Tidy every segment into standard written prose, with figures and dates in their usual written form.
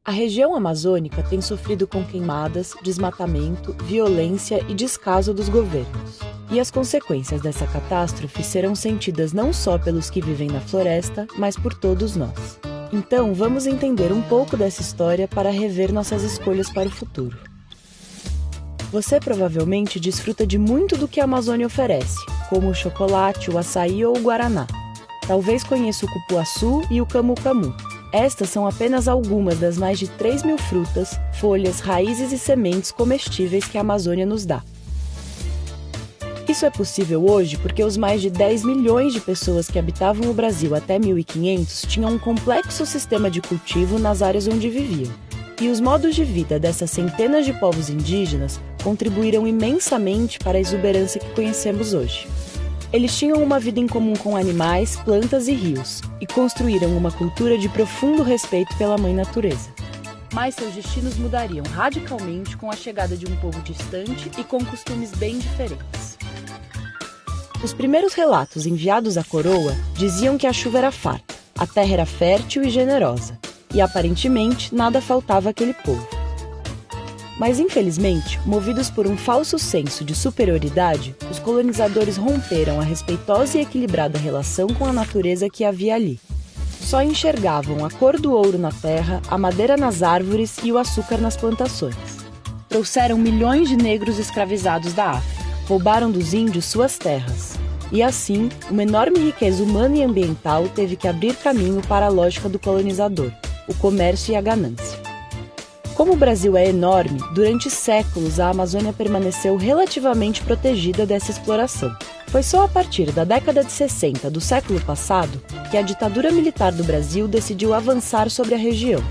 A região amazônica tem sofrido com queimadas, desmatamento, violência e descaso dos governos. E as consequências dessa catástrofe serão sentidas não só pelos que vivem na floresta, mas por todos nós. Então, vamos entender um pouco dessa história para rever nossas escolhas para o futuro. Você provavelmente desfruta de muito do que a Amazônia oferece, como o chocolate, o açaí ou o guaraná. Talvez conheça o cupuaçu e o camu-camu. Estas são apenas algumas das mais de 3.000 frutas, folhas, raízes e sementes comestíveis que a Amazônia nos dá. Isso é possível hoje porque os mais de 10 milhões de pessoas que habitavam o Brasil até 1500 tinham um complexo sistema de cultivo nas áreas onde viviam. E os modos de vida dessas centenas de povos indígenas contribuíram imensamente para a exuberância que conhecemos hoje. Eles tinham uma vida em comum com animais, plantas e rios, e construíram uma cultura de profundo respeito pela mãe natureza. Mas seus destinos mudariam radicalmente com a chegada de um povo distante e com costumes bem diferentes. Os primeiros relatos enviados à coroa diziam que a chuva era farta, a terra era fértil e generosa, e aparentemente nada faltava àquele povo. Mas infelizmente, movidos por um falso senso de superioridade, os colonizadores romperam a respeitosa e equilibrada relação com a natureza que havia ali. Só enxergavam a cor do ouro na terra, a madeira nas árvores e o açúcar nas plantações. Trouxeram milhões de negros escravizados da África, roubaram dos índios suas terras. E assim, uma enorme riqueza humana e ambiental teve que abrir caminho para a lógica do colonizador, o comércio e a ganância. Como o Brasil é enorme, durante séculos a Amazônia permaneceu relativamente protegida dessa exploração. Foi só a partir da década de 60 do século passado que a ditadura militar do Brasil decidiu avançar sobre a região.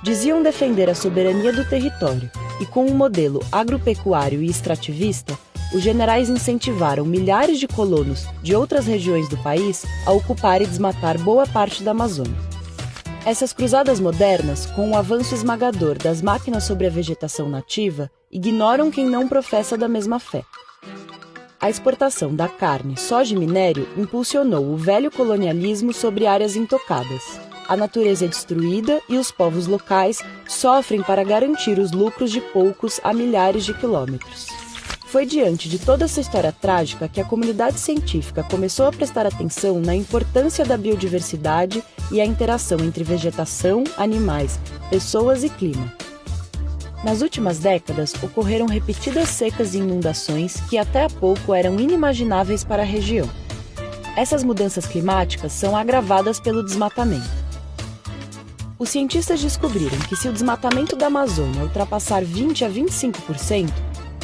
Diziam defender a soberania do território e, com um modelo agropecuário e extrativista, os generais incentivaram milhares de colonos de outras regiões do país a ocupar e desmatar boa parte da Amazônia. Essas cruzadas modernas, com o avanço esmagador das máquinas sobre a vegetação nativa, ignoram quem não professa da mesma fé. A exportação da carne, soja e minério impulsionou o velho colonialismo sobre áreas intocadas. A natureza é destruída e os povos locais sofrem para garantir os lucros de poucos a milhares de quilômetros. Foi diante de toda essa história trágica que a comunidade científica começou a prestar atenção na importância da biodiversidade e a interação entre vegetação, animais, pessoas e clima. Nas últimas décadas, ocorreram repetidas secas e inundações que até há pouco eram inimagináveis para a região. Essas mudanças climáticas são agravadas pelo desmatamento. Os cientistas descobriram que se o desmatamento da Amazônia ultrapassar 20 a 25%,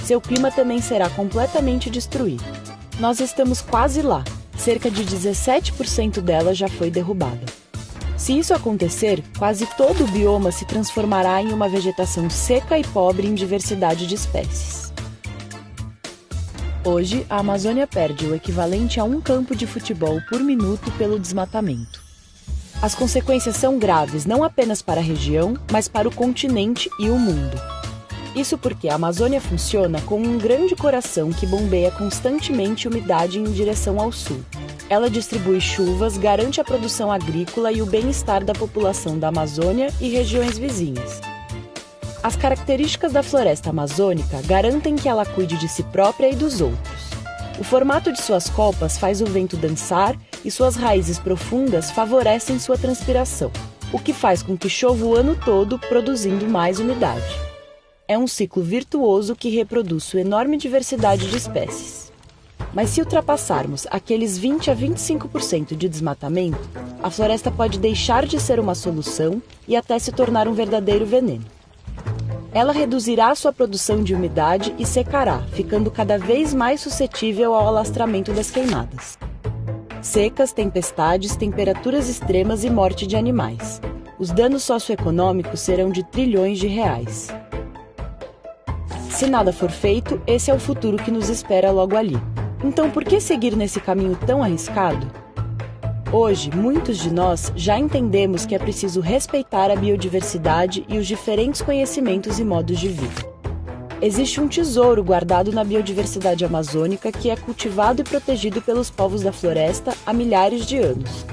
seu clima também será completamente destruído. Nós estamos quase lá, cerca de 17% dela já foi derrubada. Se isso acontecer, quase todo o bioma se transformará em uma vegetação seca e pobre em diversidade de espécies. Hoje, a Amazônia perde o equivalente a um campo de futebol por minuto pelo desmatamento. As consequências são graves não apenas para a região, mas para o continente e o mundo. Isso porque a Amazônia funciona como um grande coração que bombeia constantemente umidade em direção ao sul. Ela distribui chuvas, garante a produção agrícola e o bem-estar da população da Amazônia e regiões vizinhas. As características da floresta amazônica garantem que ela cuide de si própria e dos outros. O formato de suas copas faz o vento dançar e suas raízes profundas favorecem sua transpiração, o que faz com que chova o ano todo, produzindo mais umidade. É um ciclo virtuoso que reproduz sua enorme diversidade de espécies. Mas se ultrapassarmos aqueles 20 a 25% de desmatamento, a floresta pode deixar de ser uma solução e até se tornar um verdadeiro veneno. Ela reduzirá sua produção de umidade e secará, ficando cada vez mais suscetível ao alastramento das queimadas. Secas, tempestades, temperaturas extremas e morte de animais. Os danos socioeconômicos serão de trilhões de reais. Se nada for feito, esse é o futuro que nos espera logo ali. Então, por que seguir nesse caminho tão arriscado? Hoje, muitos de nós já entendemos que é preciso respeitar a biodiversidade e os diferentes conhecimentos e modos de vida. Existe um tesouro guardado na biodiversidade amazônica que é cultivado e protegido pelos povos da floresta há milhares de anos.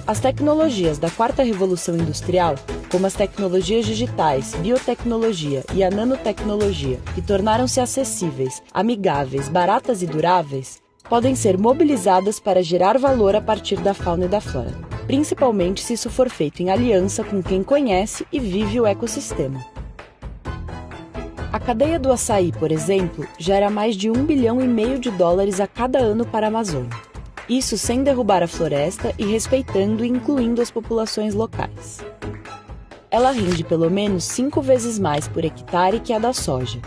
As tecnologias da quarta revolução industrial, como as tecnologias digitais, biotecnologia e a nanotecnologia, que tornaram-se acessíveis, amigáveis, baratas e duráveis, podem ser mobilizadas para gerar valor a partir da fauna e da flora, principalmente se isso for feito em aliança com quem conhece e vive o ecossistema. A cadeia do açaí, por exemplo, gera mais de US$ 1,5 bilhão a cada ano para a Amazônia. Isso sem derrubar a floresta e respeitando e incluindo as populações locais. Ela rende pelo menos 5 vezes mais por hectare que a da soja.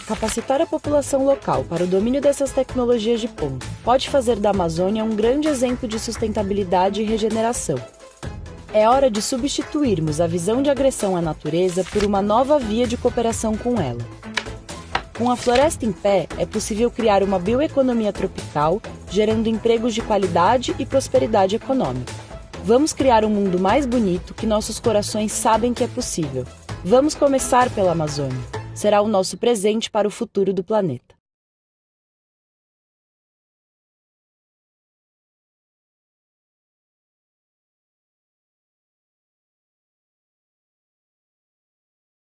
Capacitar a população local para o domínio dessas tecnologias de ponta pode fazer da Amazônia um grande exemplo de sustentabilidade e regeneração. É hora de substituirmos a visão de agressão à natureza por uma nova via de cooperação com ela. Com a floresta em pé, é possível criar uma bioeconomia tropical, gerando empregos de qualidade e prosperidade econômica. Vamos criar um mundo mais bonito que nossos corações sabem que é possível. Vamos começar pela Amazônia. Será o nosso presente para o futuro do planeta.